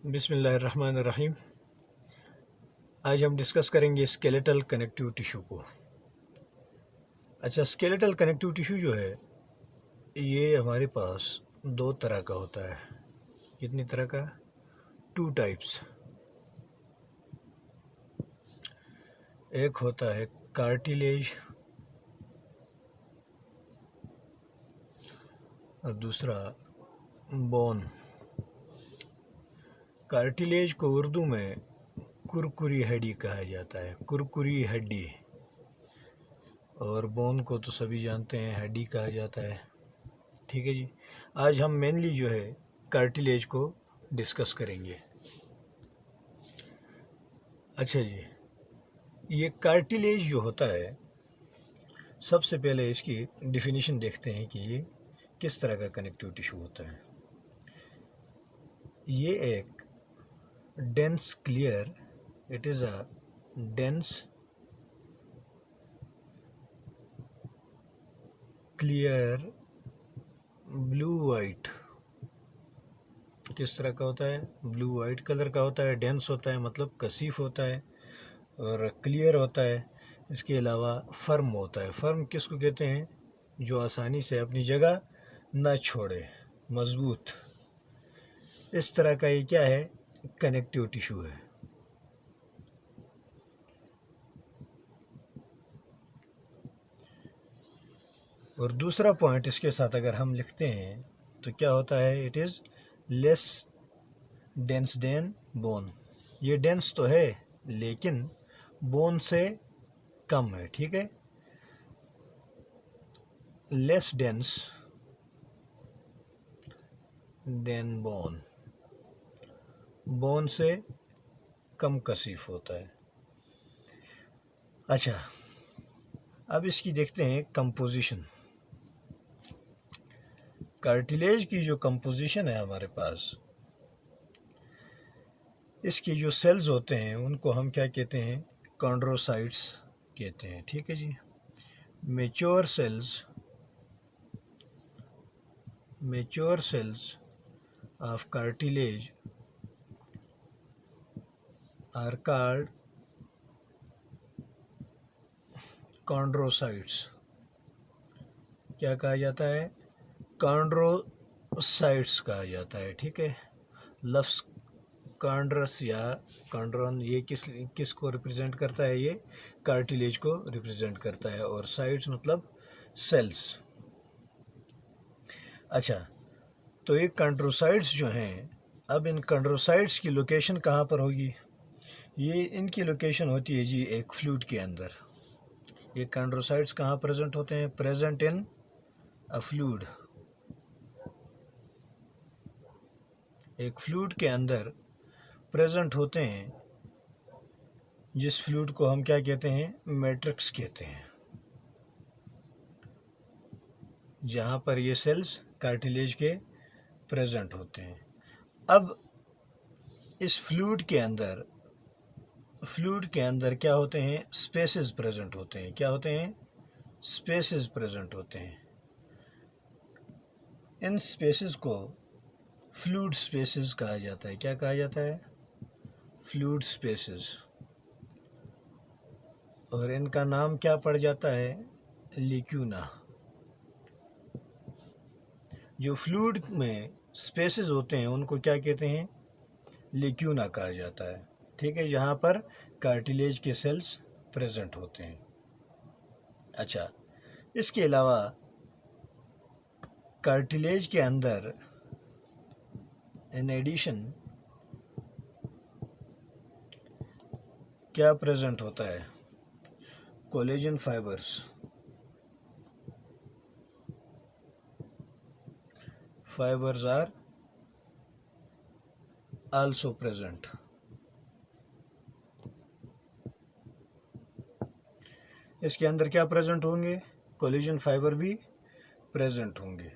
बिस्मिल्लाहिर्रहमानिर्रहीम। आज हम डिस्कस करेंगे स्केलेटल कनेक्टिव टिश्यू को। अच्छा, स्केलेटल कनेक्टिव टिश्यू जो है ये हमारे पास दो तरह का होता है। कितनी तरह का? 2 टाइप्स। एक होता है कार्टिलेज और दूसरा बोन। कार्टिलेज को उर्दू में कुरकुरी हड्डी कहा जाता है, कुरकुरी हड्डी। और बोन को तो सभी जानते हैं, हड्डी कहा जाता है। ठीक है जी। आज हम मेनली जो है कार्टिलेज को डिस्कस करेंगे। अच्छा जी, ये कार्टिलेज जो होता है, सबसे पहले इसकी डिफिनीशन देखते हैं कि ये किस तरह का कनेक्टिव टिश्यू होता है। ये एक dense clear, it is a dense clear blue white. किस तरह का होता है? ब्लू वाइट कलर का होता है। डेंस होता है मतलब कसीफ होता है और क्लियर होता है। इसके अलावा फर्म होता है। फर्म किसको कहते हैं? जो आसानी से अपनी जगह न छोड़े, मजबूत। इस तरह का ये क्या है? कनेक्टिव टिश्यू है। और दूसरा पॉइंट इसके साथ अगर हम लिखते हैं तो क्या होता है? It is less dense then bone. ये डेंस तो है लेकिन बोन से कम है। ठीक है, less dense then bone, bone से कम कसीफ होता है। अच्छा, अब इसकी देखते हैं कंपोजिशन। कार्टिलेज की जो कंपोजिशन है हमारे पास, इसके जो सेल्स होते हैं उनको हम क्या कहते हैं? कॉन्ड्रोसाइट्स कहते हैं। ठीक है जी। Mature cells of cartilage are called chondrocytes. क्या कहा जाता है? कॉन्ड्रोसाइट्स कहा जाता है। ठीक है। लफ्ज़ कॉन्ड्रस या कॉन्ड्रॉन ये किसको रिप्रेजेंट करता है? ये कार्टिलेज को रिप्रेजेंट करता है। और साइट्स मतलब सेल्स। अच्छा, तो ये कॉन्ड्रोसाइट्स जो हैं, अब इन कॉन्ड्रोसाइट्स की लोकेशन कहाँ पर होगी? ये इनकी लोकेशन होती है जी एक फ्लूइड के अंदर। ये कॉन्ड्रोसाइट्स कहाँ प्रेजेंट होते हैं? Present in a fluid. एक फ्लूइड के अंदर प्रेजेंट होते हैं, जिस फ्लूइड को हम क्या कहते हैं? मैट्रिक्स कहते हैं। जहाँ पर ये सेल्स कार्टिलेज के प्रेजेंट होते हैं। अब इस फ्लूइड के अंदर क्या होते हैं? स्पेसेस प्रेजेंट होते हैं। क्या होते हैं? स्पेसेस प्रेजेंट होते हैं। इन स्पेसेस को फ्लूइड स्पेसेस कहा जाता है। क्या कहा जाता है? Fluid spaces. और इनका नाम क्या पड़ जाता है? लिक्यूना। जो फ्लूइड में स्पेसेस होते हैं उनको क्या कहते हैं? लिक्यूना कहा जाता है। ठीक है, जहाँ पर कार्टिलेज के सेल्स प्रेजेंट होते हैं। अच्छा, इसके अलावा कार्टिलेज के अंदर इन एडिशन क्या प्रेजेंट होता है? Collagen fibres are also present. इसके अंदर क्या प्रेजेंट होंगे? कोलेजन फाइबर भी प्रेजेंट होंगे।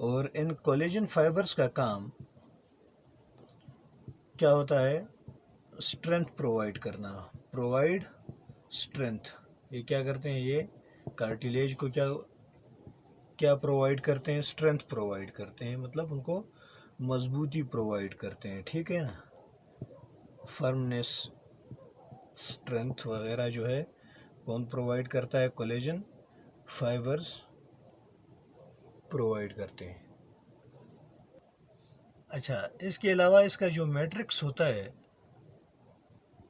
और इन कोलेजन फाइबर्स का काम क्या होता है? स्ट्रेंथ प्रोवाइड करना। Provide strength. ये क्या करते हैं? ये कार्टिलेज को क्या प्रोवाइड करते हैं? स्ट्रेंथ प्रोवाइड करते हैं। मतलब उनको मजबूती प्रोवाइड करते हैं, ठीक है ना, फर्मनेस, स्ट्रेंथ वगैरह जो है कौन प्रोवाइड करता है, कोलेजन फाइबर्स प्रोवाइड करते हैं। अच्छा, इसके अलावा इसका जो मैट्रिक्स होता है,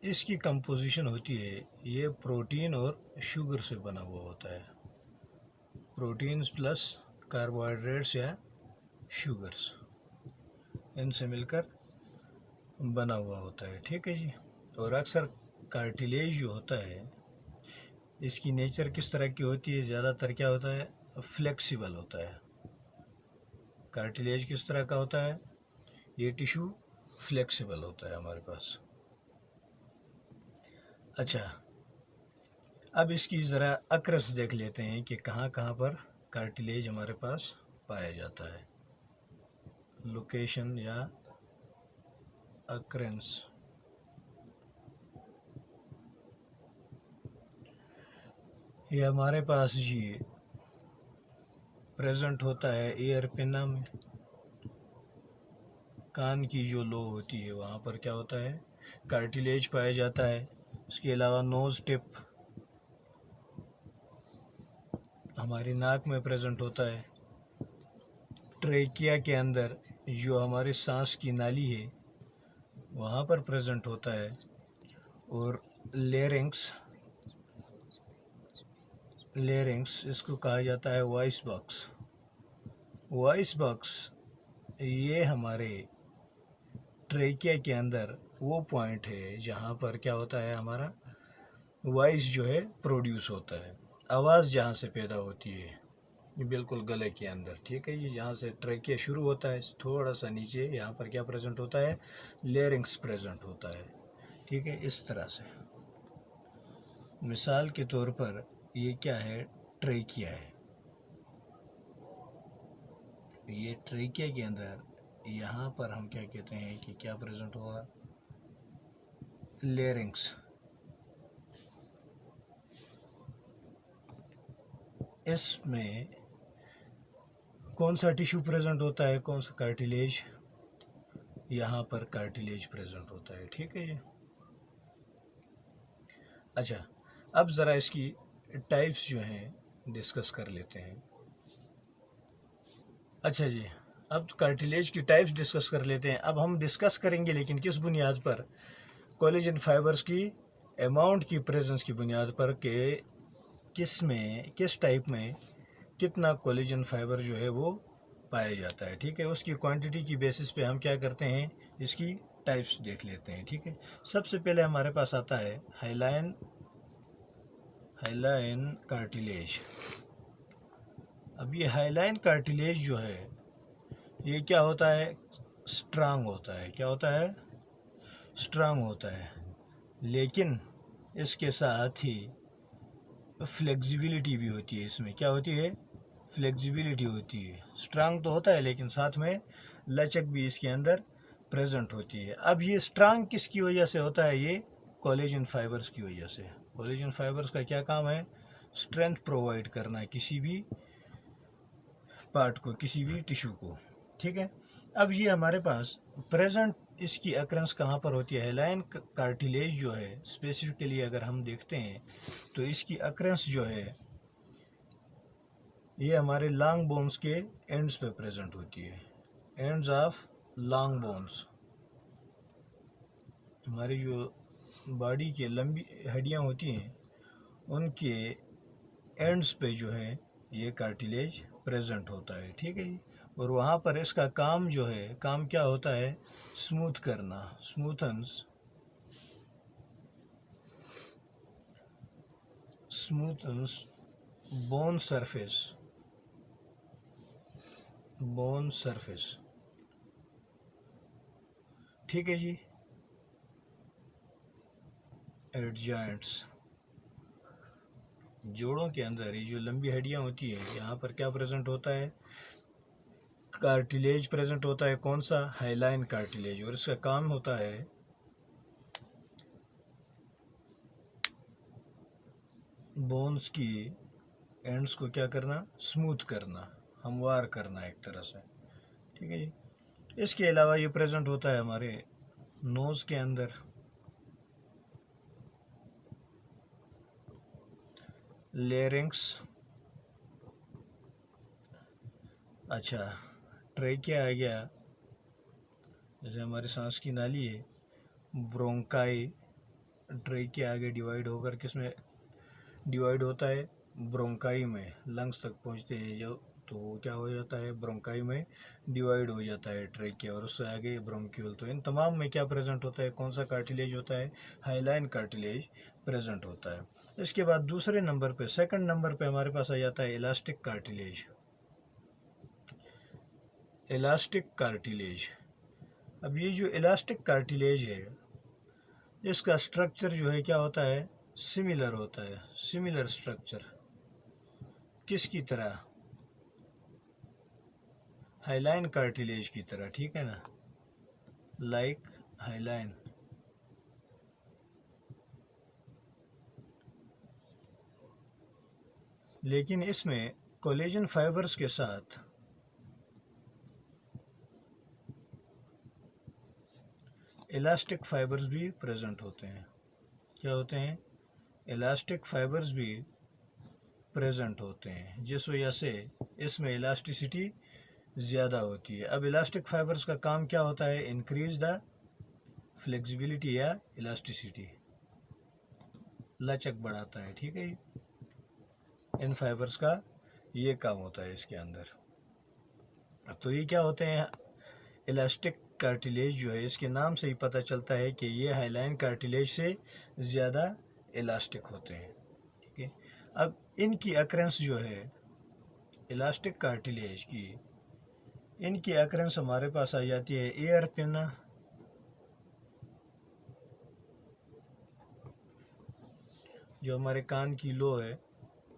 इसकी कंपोजिशन होती है, ये प्रोटीन और शुगर से बना हुआ होता है, प्रोटीन्स प्लस कार्बोहाइड्रेट्स या शुगर्स, इनसे मिलकर बना हुआ होता है, ठीक है जी। और अक्सर कार्टिलेज जो होता है, इसकी नेचर किस तरह की होती है, ज़्यादातर क्या होता है, फ्लेक्सिबल होता है। कार्टिलेज किस तरह का होता है, ये टिश्यू फ्लेक्सिबल होता है हमारे पास। अच्छा, अब इसकी ज़रा अक्रस देख लेते हैं कि कहाँ कहाँ पर कार्टिलेज हमारे पास पाया जाता है, लोकेशन या अक्रेंस। ये हमारे पास ये प्रेजेंट होता है ईयर पिना में, कान की जो लो होती है वहाँ पर क्या होता है, कार्टिलेज पाया जाता है। इसके अलावा नोज़ टिप हमारी नाक में प्रेजेंट होता है। ट्रेकिया के अंदर जो हमारे सांस की नाली है वहाँ पर प्रेजेंट होता है। और लेरिंग्स, इसको कहा जाता है वॉइस बॉक्स। वॉइस बॉक्स ये हमारे ट्रेकिया के अंदर वो पॉइंट है जहाँ पर क्या होता है, हमारा वॉइस जो है प्रोड्यूस होता है, आवाज़ जहाँ से पैदा होती है, ये बिल्कुल गले के अंदर, ठीक है। ये जहाँ से ट्रेकिया शुरू होता है थोड़ा सा नीचे, यहाँ पर क्या प्रेजेंट होता है, लेरिंग्स प्रेजेंट होता है, ठीक है। इस तरह से मिसाल के तौर पर ये क्या है, ट्रेकिया है। ये ट्रेकिया के अंदर यहाँ पर हम क्या कहते हैं कि क्या प्रेजेंट होगा, लेरिंग्स। इसमें कौन सा टिश्यू प्रेजेंट होता है, कौन सा कार्टिलेज, यहाँ पर कार्टिलेज प्रेजेंट होता है, ठीक है जी। अच्छा, अब ज़रा इसकी टाइप्स जो हैं डिस्कस कर लेते हैं। अच्छा जी, अब कार्टिलेज की टाइप्स डिस्कस कर लेते हैं। अब हम डिस्कस करेंगे लेकिन किस बुनियाद पर, कोलेजन फाइबर्स की अमाउंट की प्रेजेंस की बुनियाद पर के किस टाइप में कितना कोलेजन फाइबर जो है वो पाया जाता है, ठीक है। उसकी क्वांटिटी की बेसिस पे हम क्या करते हैं, इसकी टाइप्स देख लेते हैं, ठीक है। सबसे पहले हमारे पास आता है हाइलाइन कार्टिलेज। अब ये हाइलाइन कार्टिलेज जो है ये क्या होता है, स्ट्रांग होता है। क्या होता है, स्ट्रांग होता है, लेकिन इसके साथ ही फ्लेक्सिबिलिटी भी होती है। इसमें क्या होती है, फ्लेक्सिबिलिटी होती है। स्ट्रांग तो होता है लेकिन साथ में लचक भी इसके अंदर प्रेजेंट होती है। अब ये स्ट्रांग किसकी वजह से होता है, ये कोलेजन फाइबर्स की वजह से। कोलेजन फाइबर्स का क्या काम है, स्ट्रेंथ प्रोवाइड करना है किसी भी पार्ट को, किसी भी टिश्यू को, ठीक है। अब ये हमारे पास प्रेजेंट इसकी अक्रंस कहाँ पर होती है, हाइलाइन कार्टिलेज जो है स्पेसिफिकली अगर हम देखते हैं तो इसकी अक्रंस जो है ये हमारे लॉन्ग बोन्स के एंड्स पे प्रेजेंट होती है, एंड्स ऑफ लॉन्ग बोन्स। हमारी जो बॉडी के लंबी हड्डियाँ होती हैं उनके एंड्स पे जो है ये कार्टिलेज प्रेजेंट होता है, ठीक है जी। और वहाँ पर इसका काम जो है, काम क्या होता है, स्मूथ करना, स्मूथन्स बोन सरफेस, ठीक है जी। एट जॉइंट्स, जोड़ों के अंदर ये जो लंबी हड्डियाँ होती है यहाँ पर क्या प्रेजेंट होता है, कार्टिलेज प्रेजेंट होता है। कौन सा, हाइलाइन कार्टिलेज। और इसका काम होता है बोन्स की एंड्स को क्या करना, स्मूथ करना, हमवार करना एक तरह से, ठीक है जी। इसके अलावा ये प्रेजेंट होता है हमारे नोज़ के अंदर, लेरिंक्स, अच्छा ट्रेकिया आ गया, जैसे हमारी सांस की नाली है, ब्रोंकाई, ट्रेकिया आगे डिवाइड होकर किसमें डिवाइड होता है, ब्रोंकाई में, लंग्स तक पहुंचते हैं जब, तो वो क्या हो जाता है, ब्रोंकाई में डिवाइड हो जाता है ट्रेकिया, और उससे आगे ब्रोंक्यूल। तो इन तमाम में क्या प्रेजेंट होता है, कौन सा कार्टिलेज होता है, हाइलाइन कार्टिलेज प्रेजेंट होता है। इसके बाद दूसरे नंबर पे, सेकंड नंबर पे हमारे पास आ जाता है इलास्टिक कार्टिलेज। इलास्टिक कार्टिलेज, अब ये जो इलास्टिक कार्टिलेज है, इसका स्ट्रक्चर जो है क्या होता है, सिमिलर होता है, सिमिलर स्ट्रक्चर, किसकी तरह, हाइलाइन कार्टिलेज की तरह, ठीक है ना, लाइक हाइलाइन। लेकिन इसमें कोलेजन फाइबर्स के साथ इलास्टिक फाइबर्स भी प्रेजेंट होते हैं। क्या होते हैं, इलास्टिक फाइबर्स भी प्रेजेंट होते हैं, जिस वजह से इसमें इलास्टिसिटी ज़्यादा होती है। अब इलास्टिक फाइबर्स का काम क्या होता है, इंक्रीज द फ्लेक्सिबिलिटी या इलास्टिसिटी, लचक बढ़ाता है, ठीक है। इन फाइबर्स का ये काम होता है इसके अंदर। तो ये क्या होते हैं, इलास्टिक कार्टिलेज जो है, इसके नाम से ही पता चलता है कि ये हाइलाइन कार्टिलेज से ज़्यादा इलास्टिक होते हैं, ठीक है। अब इनकी अक्रेंस जो है इलास्टिक कार्टिलेज की, इनकी अक्रेंस हमारे पास आ जाती है एयर पिन, जो हमारे कान की लो है,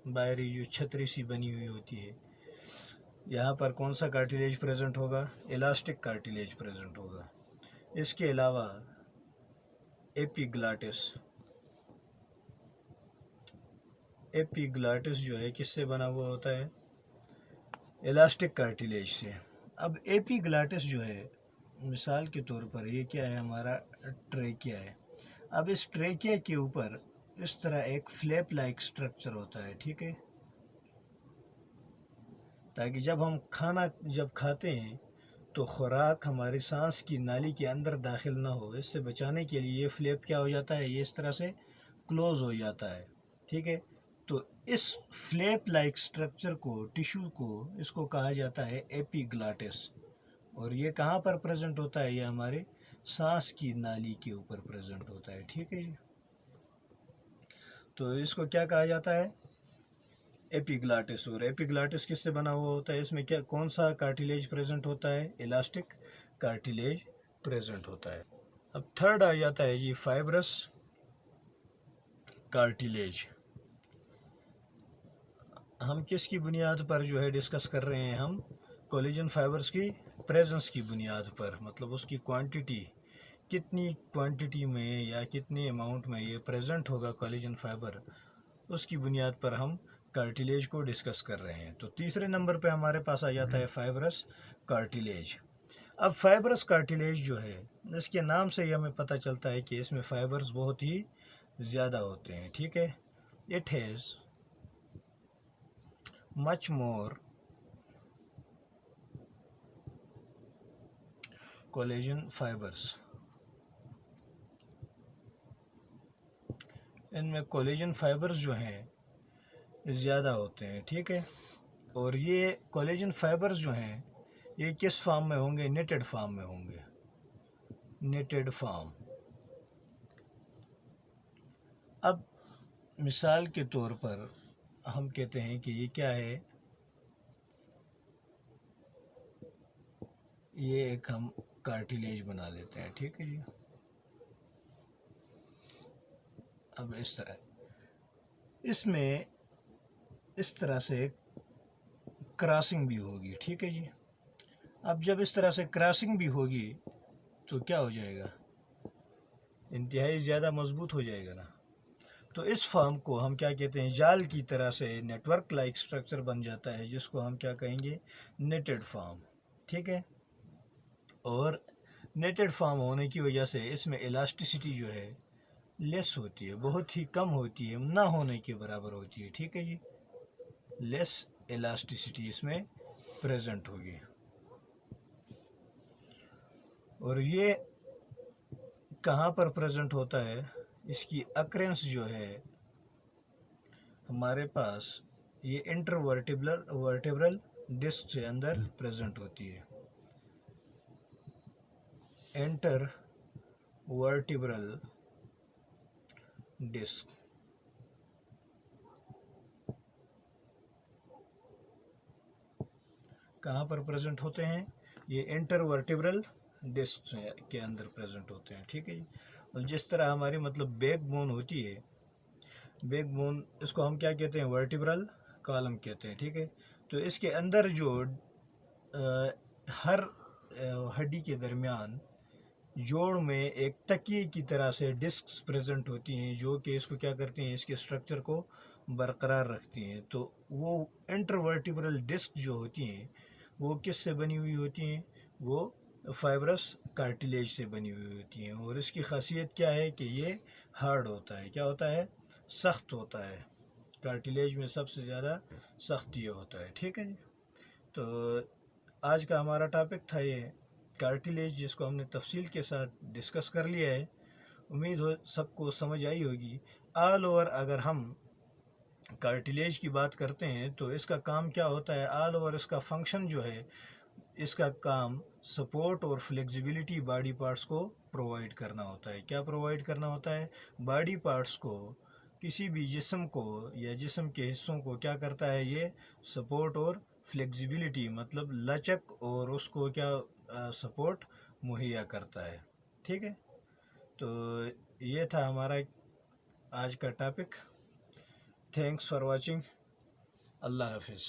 बाहरी जो छतरी सी बनी हुई होती है, यहाँ पर कौन सा कार्टिलेज प्रेजेंट होगा, इलास्टिक कार्टिलेज प्रेजेंट होगा। इसके अलावा एपिग्लाटिस, एपिग्लाटिस जो है किससे बना हुआ होता है, इलास्टिक कार्टिलेज से। अब एपिग्लाटिस जो है, मिसाल के तौर पर ये क्या है, हमारा ट्रेकिया है। अब इस ट्रेकिया के ऊपर इस तरह एक फ्लैप लाइक स्ट्रक्चर होता है, ठीक है, ताकि जब हम खाना जब खाते हैं तो खुराक हमारी सांस की नाली के अंदर दाखिल ना हो, इससे बचाने के लिए ये फ्लैप क्या हो जाता है, ये इस तरह से क्लोज हो जाता है, ठीक है। तो इस फ्लैप लाइक स्ट्रक्चर को, टिश्यू को, इसको कहा जाता है एपिग्लाटिस। और ये कहाँ पर प्रेजेंट होता है, ये हमारे सांस की नाली के ऊपर प्रेजेंट होता है, ठीक है जी। तो इसको क्या कहा जाता है, एपिग्लाटिस। और एपिग्लाटिस किससे बना हुआ होता है, इसमें क्या कौन सा कार्टिलेज प्रेजेंट होता है, इलास्टिक कार्टिलेज प्रेजेंट होता है। अब थर्ड आ जाता है जी फाइब्रस कार्टिलेज। हम किसकी बुनियाद पर जो है डिस्कस कर रहे हैं, हम कोलेजन फाइबर्स की प्रेजेंस की बुनियाद पर, मतलब उसकी क्वांटिटी, कितनी क्वांटिटी में या कितने अमाउंट में ये प्रेजेंट होगा कोलेजन फाइबर, उसकी बुनियाद पर हम कार्टिलेज को डिस्कस कर रहे हैं। तो तीसरे नंबर पे हमारे पास आ जाता है फाइब्रस कार्टिलेज। अब फाइब्रस कार्टिलेज जो है, इसके नाम से ही हमें पता चलता है कि इसमें फाइबर्स बहुत ही ज़्यादा होते हैं, ठीक है। It has much more collagen fibres, इनमें कोलेजन फाइबर्स जो हैं ज़्यादा होते हैं, ठीक है। और ये कोलेजन फाइबर्स जो हैं ये किस फॉर्म में होंगे, नेटेड फॉर्म में होंगे, नेटेड फॉर्म। अब मिसाल के तौर पर हम कहते हैं कि ये क्या है, ये एक हम कार्टिलेज बना लेते हैं, ठीक है जी। अब इस तरह इसमें इस तरह से क्रॉसिंग भी होगी, ठीक है जी। अब जब इस तरह से क्रॉसिंग भी होगी तो क्या हो जाएगा, इंतहाई ज़्यादा मजबूत हो जाएगा ना। तो इस फॉर्म को हम क्या कहते हैं, जाल की तरह से नेटवर्क लाइक स्ट्रक्चर बन जाता है, जिसको हम क्या कहेंगे, नेटेड फॉर्म, ठीक है। और नेटेड फॉर्म होने की वजह से इसमें इलास्टिसिटी जो है लेस होती है, बहुत ही कम होती है, ना होने के बराबर होती है। ठीक है जी, लेस इलास्टिसिटी इसमें प्रेजेंट होगी। और ये कहाँ पर प्रेजेंट होता है, इसकी अक्रेंस जो है हमारे पास ये वर्टिब्रल डिस्क के अंदर प्रेजेंट होती है। इंटर वर्टिब्रल डिस्क कहाँ पर प्रेजेंट होते हैं, ये इंटरवर्टिब्रल डिस्क के अंदर प्रेजेंट होते हैं। ठीक है जी। और जिस तरह हमारी मतलब बैकबोन होती है, बैकबोन इसको हम क्या कहते हैं, वर्टिब्रल कॉलम कहते हैं। ठीक है, तो इसके अंदर जो हर हड्डी के दरमियान जोड़ में एक तकिए की तरह से डिस्क्स प्रेजेंट होती हैं, जो कि इसको क्या करती हैं, इसके स्ट्रक्चर को बरकरार रखती हैं। तो वो इंटरवर्टिब्रल डिस्क जो होती हैं वो किससे बनी हुई होती हैं, वो फाइब्रस कार्टिलेज से बनी हुई होती हैं। और इसकी खासियत क्या है कि ये हार्ड होता है, क्या होता है, सख्त होता है। कार्टिलेज में सबसे ज़्यादा सख्त ये होता है। ठीक है जी। तो आज का हमारा टॉपिक था ये कार्टिलेज, जिसको हमने तफसील के साथ डिस्कस कर लिया है। उम्मीद हो सबको समझ आई होगी। ऑल ओवर अगर हम कार्टिलेज की बात करते हैं तो इसका काम क्या होता है, ऑल ओवर इसका फंक्शन जो है, इसका काम सपोर्ट और फ्लेक्सिबिलिटी बॉडी पार्ट्स को प्रोवाइड करना होता है। क्या प्रोवाइड करना होता है, बॉडी पार्ट्स को, किसी भी जिस्म को या जिस्म के हिस्सों को क्या करता है, ये सपोर्ट और फ्लेक्सिबिलिटी मतलब लचक और उसको क्या सपोर्ट मुहैया करता है। ठीक है, तो ये था हमारा आज का topic. Thanks for watching. Allah हाफिज़।